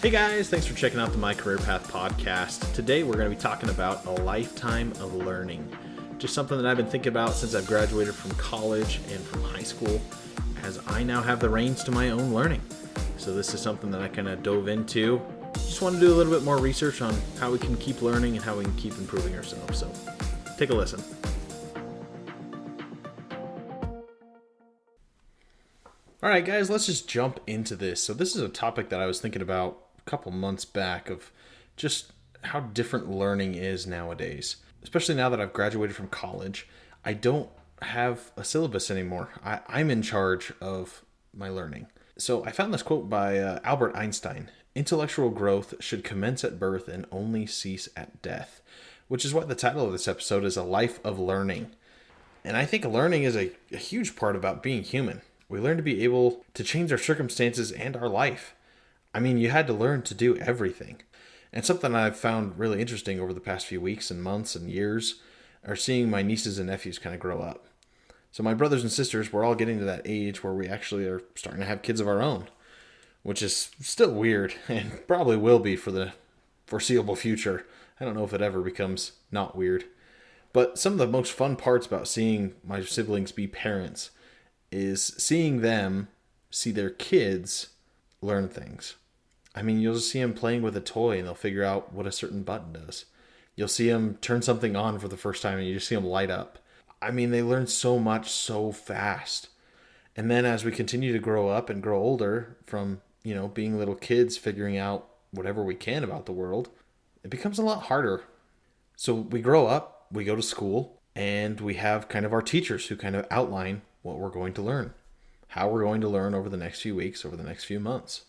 Hey guys, thanks for checking out the My Career Path podcast. Today we're going to be talking about a lifetime of learning. Just something that I've been thinking about since I've graduated from college and from high school, as I now have the reins to my own learning. So this is something that I kind of dove into. Just want to do a little bit more research on how we can keep learning and how we can keep improving ourselves. So take a listen. All right, guys, let's just jump into this. So this is a topic that I was thinking about a couple months back of just how different learning is nowadays. Especially now that I've graduated from college, I don't have a syllabus anymore. I'm in charge of my learning. So I found this quote by Albert Einstein. Intellectual growth should commence at birth and only cease at death, which is what the title of this episode is, A Life of Learning. And I think learning is a huge part about being human. We learn to be able to change our circumstances and our life. I mean, you had to learn to do everything. And something I've found really interesting over the past few weeks and months and years are seeing my nieces and nephews kind of grow up. So my brothers and sisters, we're all getting to that age where we actually are starting to have kids of our own, which is still weird and probably will be for the foreseeable future. I don't know if it ever becomes not weird. But some of the most fun parts about seeing my siblings be parents is seeing them see their kids learn things. I mean, you'll just see them playing with a toy and they'll figure out what a certain button does. You'll see them turn something on for the first time and you just see them light up. I mean, they learn so much so fast. And then as we continue to grow up and grow older from, being little kids figuring out whatever we can about the world, it becomes a lot harder. So we grow up, we go to school, and we have kind of our teachers who kind of outline what we're going to learn, how we're going to learn over the next few weeks, over the next few months.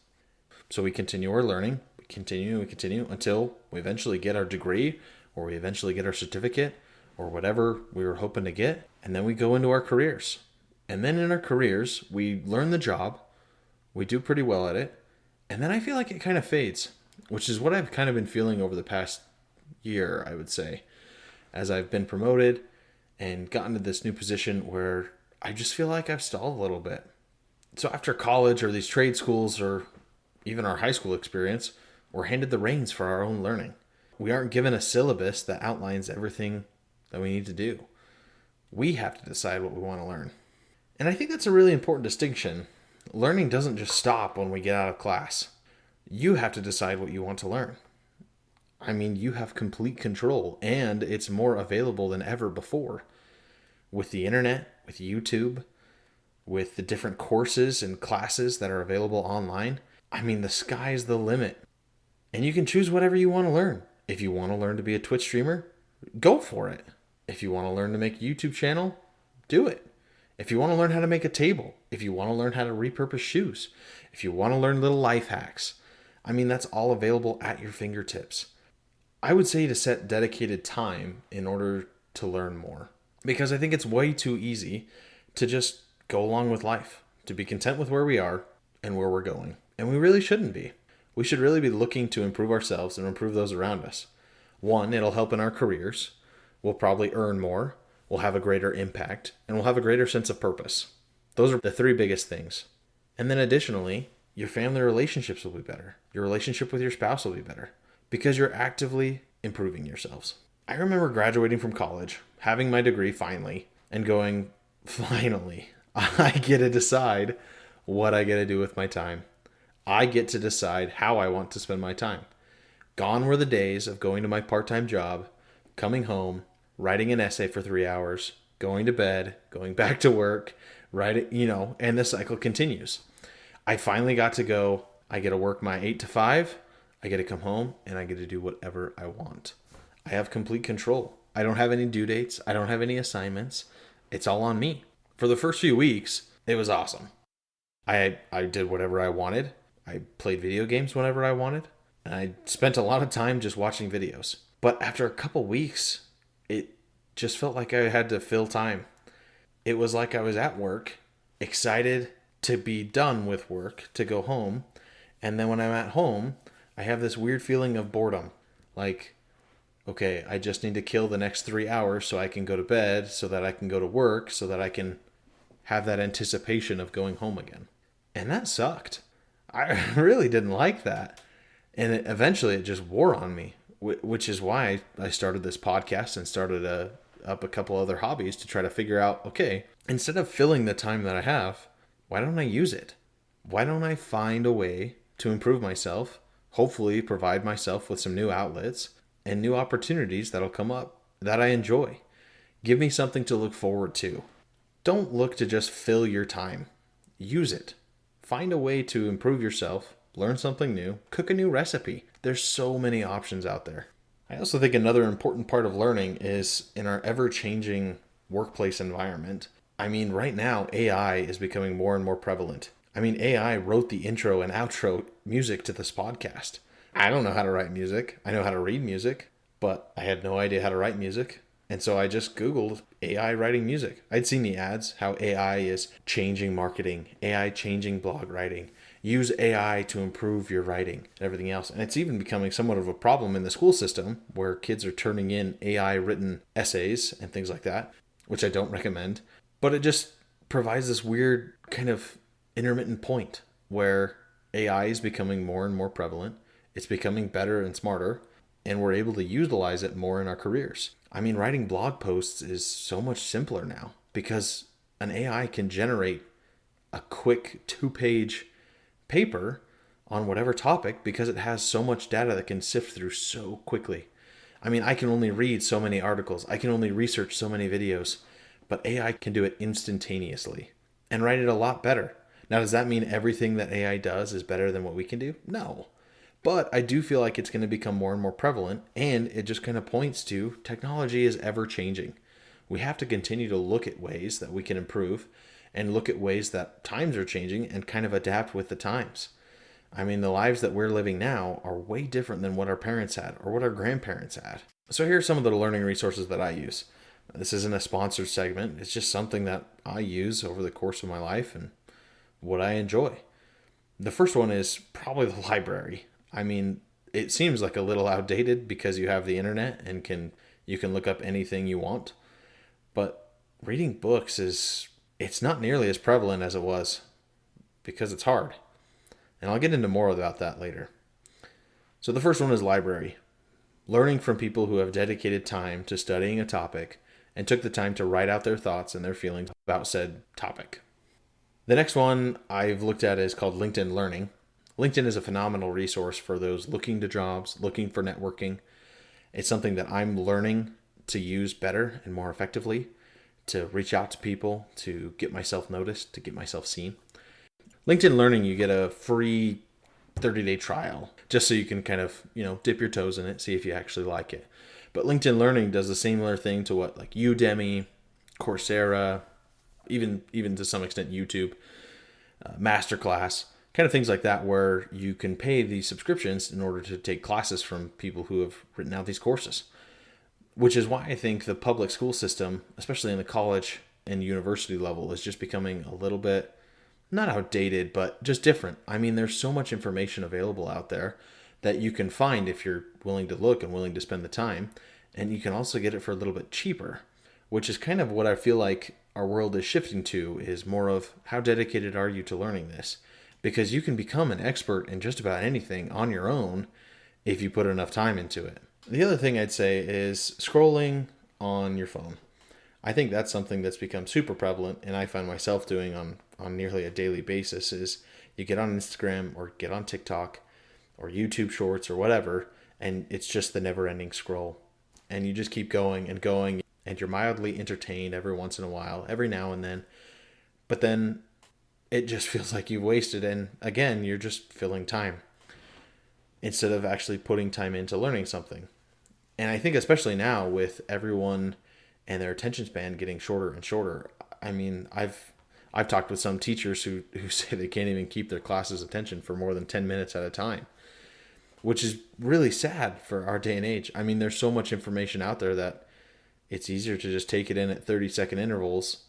So we continue our learning, we continue until we eventually get our degree, or we eventually get our certificate, or whatever we were hoping to get, and then we go into our careers. And then in our careers, we learn the job, we do pretty well at it, and then I feel like it kind of fades, which is what I've kind of been feeling over the past year, I would say, as I've been promoted and gotten to this new position where I just feel like I've stalled a little bit. So after college or these trade schools or even our high school experience, we're handed the reins for our own learning. We aren't given a syllabus that outlines everything that we need to do. We have to decide what we want to learn. And I think that's a really important distinction. Learning doesn't just stop when we get out of class. You have to decide what you want to learn. I mean, you have complete control, and it's more available than ever before. With the internet, with YouTube, with the different courses and classes that are available online, I mean, the sky's the limit. And you can choose whatever you want to learn. If you want to learn to be a Twitch streamer, go for it. If you want to learn to make a YouTube channel, do it. If you want to learn how to make a table, if you want to learn how to repurpose shoes, if you want to learn little life hacks, I mean, that's all available at your fingertips. I would say to set dedicated time in order to learn more, because I think it's way too easy to just go along with life, to be content with where we are and where we're going. And we really shouldn't be. We should really be looking to improve ourselves and improve those around us. One, it'll help in our careers. We'll probably earn more. We'll have a greater impact, and we'll have a greater sense of purpose. Those are the three biggest things. And then additionally, your family relationships will be better. Your relationship with your spouse will be better because you're actively improving yourselves. I remember graduating from college, having my degree finally, and going, finally, I get to decide what I get to do with my time. I get to decide how I want to spend my time. Gone were the days of going to my part-time job, coming home, writing an essay for 3 hours, going to bed, going back to work, writing, and the cycle continues. I finally got to go, I get to work my 8 to 5, I get to come home, and I get to do whatever I want. I have complete control. I don't have any due dates. I don't have any assignments. It's all on me. For the first few weeks, it was awesome. I did whatever I wanted. I played video games whenever I wanted. And I spent a lot of time just watching videos. But after a couple weeks, it just felt like I had to fill time. It was like I was at work, excited to be done with work, to go home. And then when I'm at home, I have this weird feeling of boredom. Like, okay, I just need to kill the next 3 hours so I can go to bed, so that I can go to work, so that I can have that anticipation of going home again. And that sucked. I really didn't like that. And eventually it just wore on me, which is why I started this podcast and started up a couple other hobbies to try to figure out, okay, instead of filling the time that I have, why don't I use it? Why don't I find a way to improve myself, hopefully provide myself with some new outlets and new opportunities that'll come up that I enjoy? Give me something to look forward to. Don't look to just fill your time. Use it. Find a way to improve yourself, learn something new, cook a new recipe. There's so many options out there. I also think another important part of learning is in our ever-changing workplace environment. I mean, right now, AI is becoming more and more prevalent. I mean, AI wrote the intro and outro music to this podcast. I don't know how to write music. I know how to read music, but I had no idea how to write music. And so I just Googled AI writing music. I'd seen the ads, how AI is changing marketing, AI changing blog writing, use AI to improve your writing and everything else. And it's even becoming somewhat of a problem in the school system where kids are turning in AI written essays and things like that, which I don't recommend. But it just provides this weird kind of intermittent point where AI is becoming more and more prevalent. It's becoming better and smarter, and we're able to utilize it more in our careers. I mean, writing blog posts is so much simpler now because an AI can generate a quick 2-page paper on whatever topic because it has so much data that can sift through so quickly. I mean, I can only read so many articles. I can only research so many videos, but AI can do it instantaneously and write it a lot better. Now, does that mean everything that AI does is better than what we can do? No. But I do feel like it's going to become more and more prevalent, and it just kind of points to technology is ever changing. We have to continue to look at ways that we can improve and look at ways that times are changing and kind of adapt with the times. I mean, the lives that we're living now are way different than what our parents had or what our grandparents had. So here are some of the learning resources that I use. This isn't a sponsored segment. It's just something that I use over the course of my life and what I enjoy. The first one is probably the library. I mean, it seems like a little outdated because you have the internet and you can look up anything you want. But reading books it's not nearly as prevalent as it was because it's hard. And I'll get into more about that later. So the first one is library. Learning from people who have dedicated time to studying a topic and took the time to write out their thoughts and their feelings about said topic. The next one I've looked at is called LinkedIn Learning. LinkedIn is a phenomenal resource for those looking to jobs, looking for networking. It's something that I'm learning to use better and more effectively, to reach out to people, to get myself noticed, to get myself seen. LinkedIn Learning, you get a free 30-day trial just so you can kind of, dip your toes in it, see if you actually like it. But LinkedIn Learning does a similar thing to what like Udemy, Coursera, even to some extent YouTube, Masterclass, kind of things like that, where you can pay these subscriptions in order to take classes from people who have written out these courses. Which is why I think the public school system, especially in the college and university level, is just becoming a little bit, not outdated, but just different. I mean, there's so much information available out there that you can find if you're willing to look and willing to spend the time. And you can also get it for a little bit cheaper, which is kind of what I feel like our world is shifting to, is more of how dedicated are you to learning this? Because you can become an expert in just about anything on your own if you put enough time into it. The other thing I'd say is scrolling on your phone. I think that's something that's become super prevalent, and I find myself doing on nearly a daily basis. Is you get on Instagram or get on TikTok or YouTube Shorts or whatever, and it's just the never-ending scroll. And you just keep going and going, and you're mildly entertained every once in a while, every now and then. But then it just feels like you've wasted, and again, you're just filling time instead of actually putting time into learning something. And I think especially now with everyone and their attention span getting shorter and shorter, I mean, I've talked with some teachers who say they can't even keep their class's attention for more than 10 minutes at a time, which is really sad for our day and age. I mean, there's so much information out there that it's easier to just take it in at 30-second intervals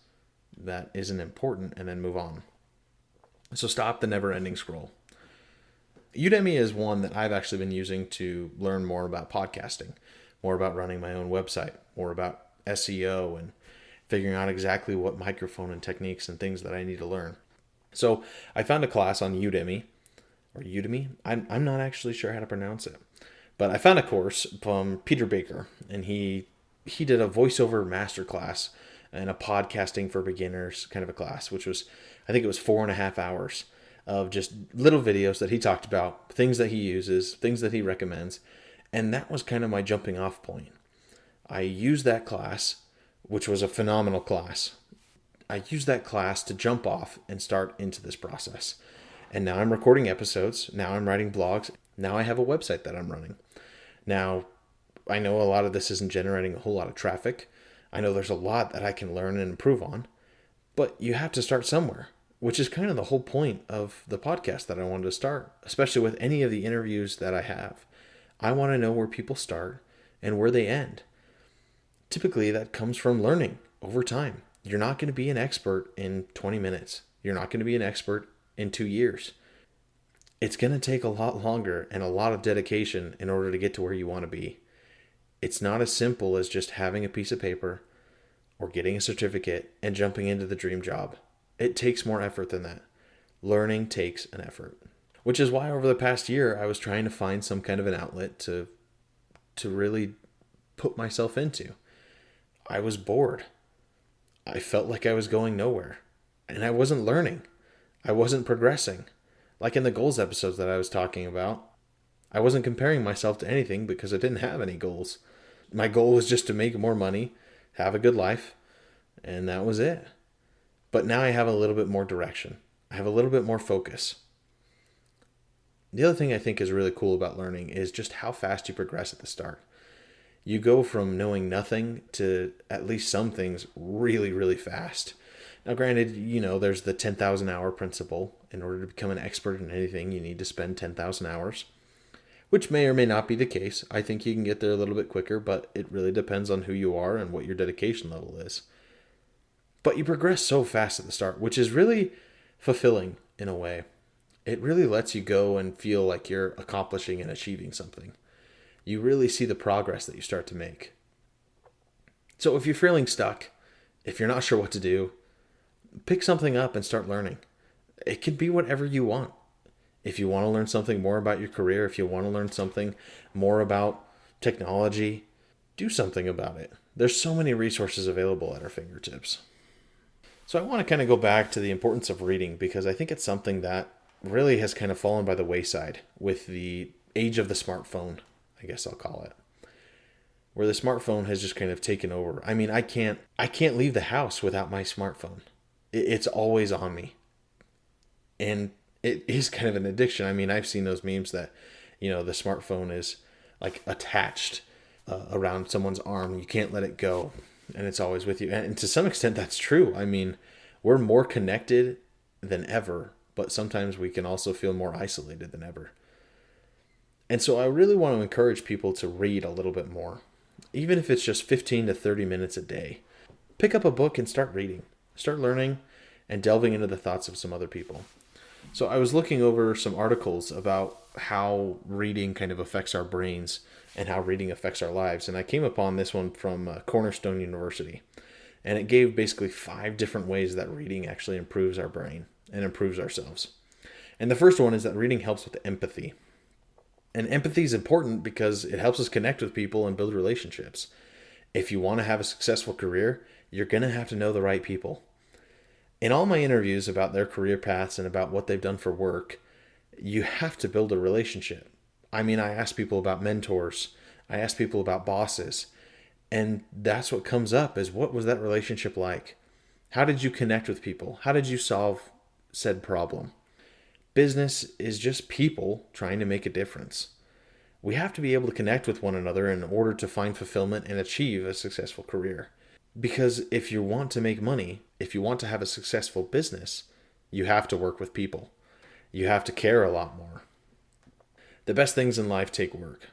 that isn't important and then move on. So stop the never-ending scroll. Udemy is one that I've actually been using to learn more about podcasting, more about running my own website, more about SEO and figuring out exactly what microphone and techniques and things that I need to learn. So I found a class on Udemy or Udemy. I'm not actually sure how to pronounce it. But I found a course from Peter Baker, and he did a voiceover masterclass and a podcasting for beginners kind of a class, which was, I think it was 4.5 hours of just little videos that he talked about, things that he uses, things that he recommends. And that was kind of my jumping off point. I used that class, which was a phenomenal class. I used that class to jump off and start into this process. And now I'm recording episodes. Now I'm writing blogs. Now I have a website that I'm running. Now, I know a lot of this isn't generating a whole lot of traffic. I know there's a lot that I can learn and improve on. But you have to start somewhere, which is kind of the whole point of the podcast that I wanted to start, especially with any of the interviews that I have. I want to know where people start and where they end. Typically, that comes from learning over time. You're not going to be an expert in 20 minutes. You're not going to be an expert in 2 years. It's going to take a lot longer and a lot of dedication in order to get to where you want to be. It's not as simple as just having a piece of paper or getting a certificate and jumping into the dream job. It takes more effort than that. Learning takes an effort. Which is why over the past year, I was trying to find some kind of an outlet to really put myself into. I was bored. I felt like I was going nowhere. And I wasn't learning. I wasn't progressing. Like in the goals episodes that I was talking about, I wasn't comparing myself to anything because I didn't have any goals. My goal was just to make more money, have a good life, and that was it. But now I have a little bit more direction. I have a little bit more focus. The other thing I think is really cool about learning is just how fast you progress at the start. You go from knowing nothing to at least some things really, really fast. Now, granted, there's the 10,000 hour principle. In order to become an expert in anything, you need to spend 10,000 hours, which may or may not be the case. I think you can get there a little bit quicker, but it really depends on who you are and what your dedication level is. But you progress so fast at the start, which is really fulfilling in a way. It really lets you go and feel like you're accomplishing and achieving something. You really see the progress that you start to make. So if you're feeling stuck, if you're not sure what to do, pick something up and start learning. It can be whatever you want. If you want to learn something more about your career, if you want to learn something more about technology, do something about it. There's so many resources available at our fingertips. So I want to kind of go back to the importance of reading because I think it's something that really has kind of fallen by the wayside with the age of the smartphone, I guess I'll call it. Where the smartphone has just kind of taken over. I mean, I can't leave the house without my smartphone. It's always on me. And it is kind of an addiction. I mean, I've seen those memes that, the smartphone is like attached around someone's arm. You can't let it go. And it's always with you. And to some extent, that's true. I mean, we're more connected than ever, but sometimes we can also feel more isolated than ever. And so I really want to encourage people to read a little bit more, even if it's just 15 to 30 minutes a day. Pick up a book and start reading. Start learning and delving into the thoughts of some other people. So I was looking over some articles about how reading kind of affects our brains and how reading affects our lives. And I came upon this one from Cornerstone University. And it gave basically 5 different ways that reading actually improves our brain and improves ourselves. And the first one is that reading helps with empathy. And empathy is important because it helps us connect with people and build relationships. If you want to have a successful career, you're going to have to know the right people. In all my interviews about their career paths and about what they've done for work, you have to build a relationship. I mean, I ask people about mentors. I ask people about bosses. And that's what comes up is, what was that relationship like? How did you connect with people? How did you solve said problem? Business is just people trying to make a difference. We have to be able to connect with one another in order to find fulfillment and achieve a successful career. Because if you want to make money, if you want to have a successful business, you have to work with people. You have to care a lot more. The best things in life take work.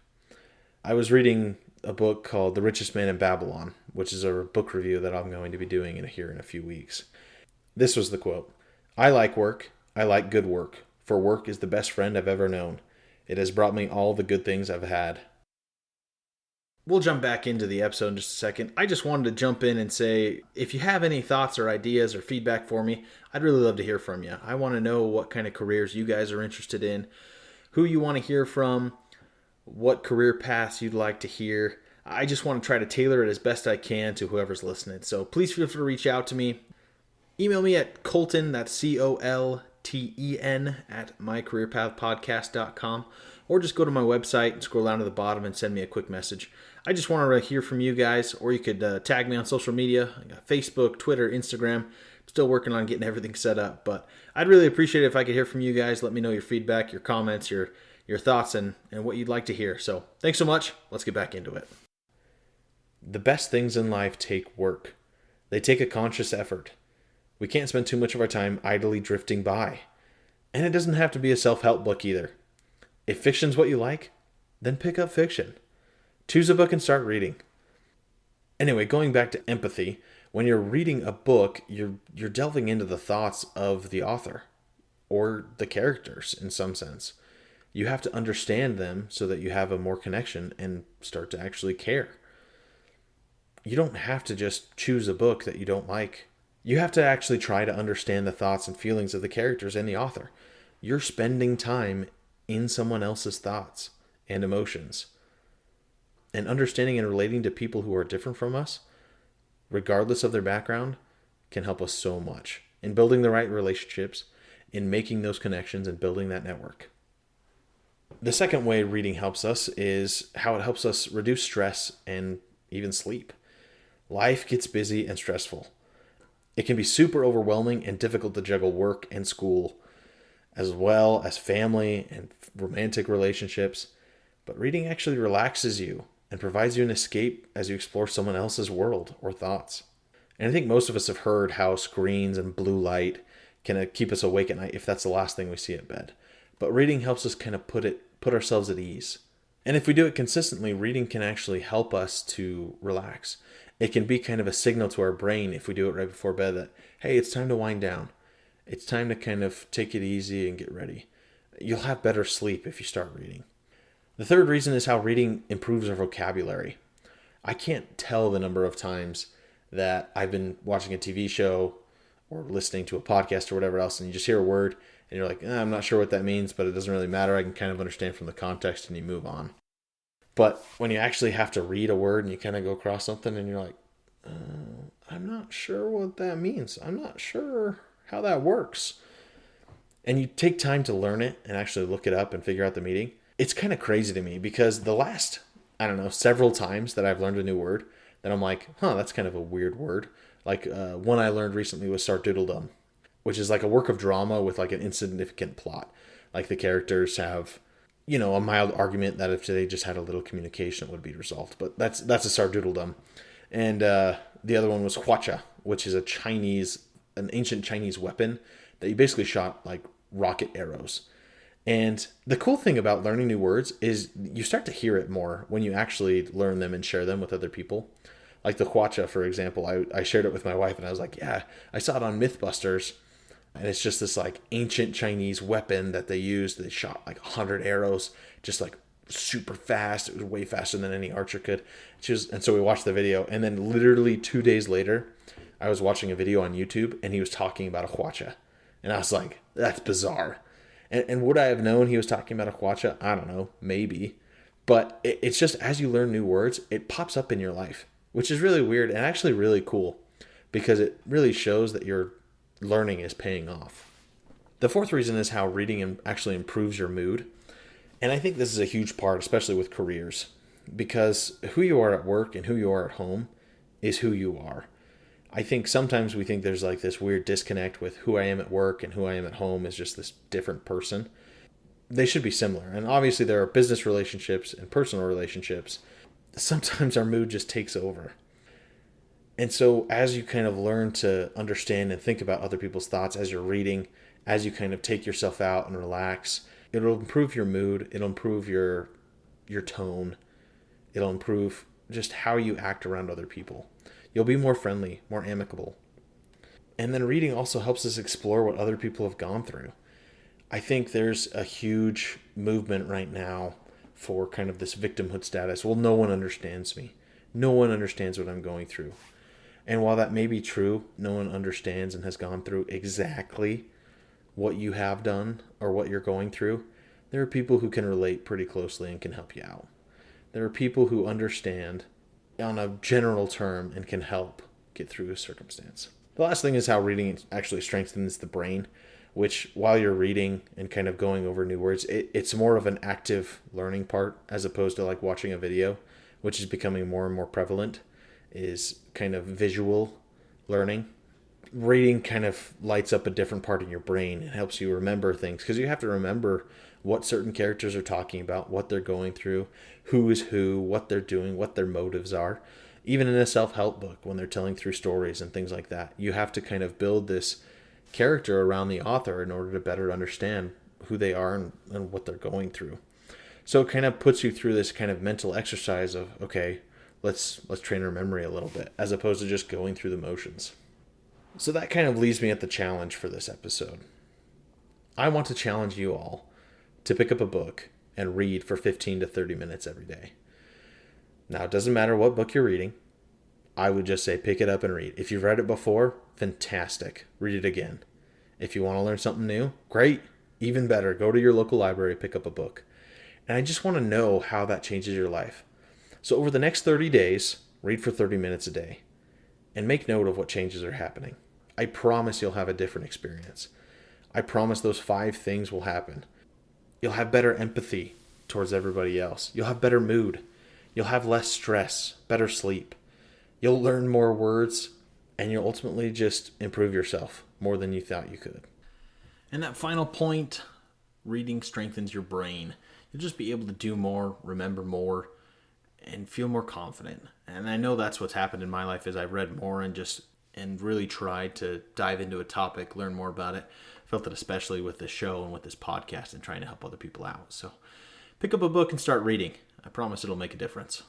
I was reading a book called The Richest Man in Babylon, which is a book review that I'm going to be doing here in a few weeks. This was the quote. "I like work. I like good work, for work is the best friend I've ever known. It has brought me all the good things I've had." We'll jump back into the episode in just a second. I just wanted to jump in and say, if you have any thoughts or ideas or feedback for me, I'd really love to hear from you. I want to know what kind of careers you guys are interested in, who you want to hear from, what career paths you'd like to hear. I just want to try to tailor it as best I can to whoever's listening. So please feel free to reach out to me. Email me at colten, that's COLTEN, at mycareerpathpodcast.com, or just go to my website and scroll down to the bottom and send me a quick message. I just want to hear from you guys, or you could tag me on social media. I got Facebook, Twitter, Instagram. I'm still working on getting everything set up, but I'd really appreciate it if I could hear from you guys. Let me know your feedback, your comments, your thoughts, and what you'd like to hear. So thanks so much. Let's get back into it. The best things in life take work. They take a conscious effort. We can't spend too much of our time idly drifting by. And it doesn't have to be a self-help book either. If fiction's what you like, then pick up fiction. Choose a book and start reading. Anyway, going back to empathy, when you're reading a book, you're delving into the thoughts of the author or the characters in some sense. You have to understand them so that you have a more connection and start to actually care. You don't have to just choose a book that you don't like. You have to actually try to understand the thoughts and feelings of the characters and the author. You're spending time in someone else's thoughts and emotions. And understanding and relating to people who are different from us, regardless of their background, can help us so much in building the right relationships, in making those connections and building that network. The second way reading helps us is how it helps us reduce stress and even sleep. Life gets busy and stressful. It can be super overwhelming and difficult to juggle work and school, as well as family and romantic relationships. But reading actually relaxes you and provides you an escape as you explore someone else's world or thoughts. And I think most of us have heard how screens and blue light can keep us awake at night if that's the last thing we see at bed. But reading helps us kind of put ourselves at ease. And if we do it consistently, reading can actually help us to relax. It can be kind of a signal to our brain if we do it right before bed that, hey, it's time to wind down. It's time to kind of take it easy and get ready. You'll have better sleep if you start reading. The third reason is how reading improves our vocabulary. I can't tell the number of times that I've been watching a TV show or listening to a podcast or whatever else, and you just hear a word and you're like, I'm not sure what that means, but it doesn't really matter. I can kind of understand from the context, and you move on. But when you actually have to read a word and you kind of go across something and you're like, I'm not sure what that means. I'm not sure how that works. And you take time to learn it and actually look it up and figure out the meaning. It's kind of crazy to me because the last, several times that I've learned a new word, that I'm like, that's kind of a weird word. Like one I learned recently was sardoodledom, which is like a work of drama with like an insignificant plot. Like the characters have, a mild argument that if they just had a little communication, it would be resolved. But that's a sardoodledom. And the other one was huacha, which is an ancient Chinese weapon that you basically shot like rocket arrows. And the cool thing about learning new words is you start to hear it more when you actually learn them and share them with other people. Like the huacha, for example, I shared it with my wife and I was like, yeah, I saw it on Mythbusters. And it's just this like ancient Chinese weapon that they used. They shot like 100 arrows, just like super fast. It was way faster than any archer could. And so we watched the video. And then literally 2 days later, I was watching a video on YouTube and he was talking about a huacha. And I was like, that's bizarre. And would I have known he was talking about a huacha? I don't know, maybe. But it's just as you learn new words, it pops up in your life, which is really weird and actually really cool because it really shows that your learning is paying off. The fourth reason is how reading actually improves your mood. And I think this is a huge part, especially with careers, because who you are at work and who you are at home is who you are. I think sometimes we think there's like this weird disconnect with who I am at work and who I am at home is just this different person. They should be similar. And obviously there are business relationships and personal relationships. Sometimes our mood just takes over. And so as you kind of learn to understand and think about other people's thoughts as you're reading, as you kind of take yourself out and relax, it'll improve your mood. It'll improve your tone. It'll improve just how you act around other people. You'll be more friendly, more amicable. And then reading also helps us explore what other people have gone through. I think there's a huge movement right now for kind of this victimhood status. Well, no one understands me. No one understands what I'm going through. And while that may be true, no one understands and has gone through exactly what you have done or what you're going through. There are people who can relate pretty closely and can help you out. There are people who understand on a general term and can help get through a circumstance. The last thing is how reading actually strengthens the brain, which while you're reading and kind of going over new words, it's more of an active learning part as opposed to like watching a video, which is becoming more and more prevalent, is kind of visual learning. Reading kind of lights up a different part in your brain and helps you remember things, because you have to remember what certain characters are talking about, what they're going through, who is who, what they're doing, what their motives are. Even in a self-help book, when they're telling through stories and things like that, you have to kind of build this character around the author in order to better understand who they are and what they're going through. So it kind of puts you through this kind of mental exercise of, okay, let's train our memory a little bit, as opposed to just going through the motions. So that kind of leaves me at the challenge for this episode. I want to challenge you all to pick up a book and read for 15 to 30 minutes every day. Now, it doesn't matter what book you're reading. I would just say pick it up and read. If you've read it before, fantastic. Read it again. If you want to learn something new, great. Even better, go to your local library, pick up a book. And I just want to know how that changes your life. So over the next 30 days, read for 30 minutes a day and make note of what changes are happening. I promise you'll have a different experience. I promise those 5 things will happen. You'll have better empathy towards everybody else. You'll have better mood. You'll have less stress, better sleep. You'll learn more words, and you'll ultimately just improve yourself more than you thought you could. And that final point, reading strengthens your brain. You'll just be able to do more, remember more, and feel more confident. And I know that's what's happened in my life as I've read more and really tried to dive into a topic, learn more about it. I felt it especially with this show and with this podcast and trying to help other people out. So pick up a book and start reading. I promise it'll make a difference.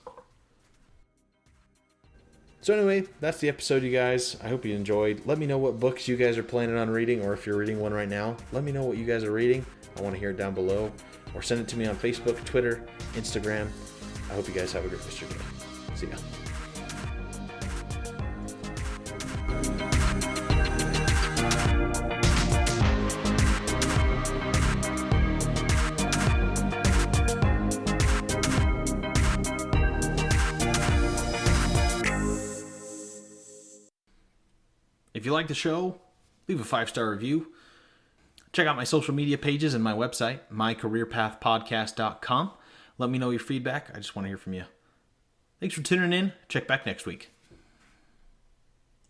So anyway, that's the episode, you guys. I hope you enjoyed. Let me know what books you guys are planning on reading, or if you're reading one right now, let me know what you guys are reading. I want to hear it down below, or send it to me on Facebook, Twitter, Instagram. I hope you guys have a great rest of your day. See ya. If you like the show, leave a 5-star review. Check out my social media pages and my website, mycareerpathpodcast.com. Let me know your feedback. I just want to hear from you. Thanks for tuning in. Check back next week.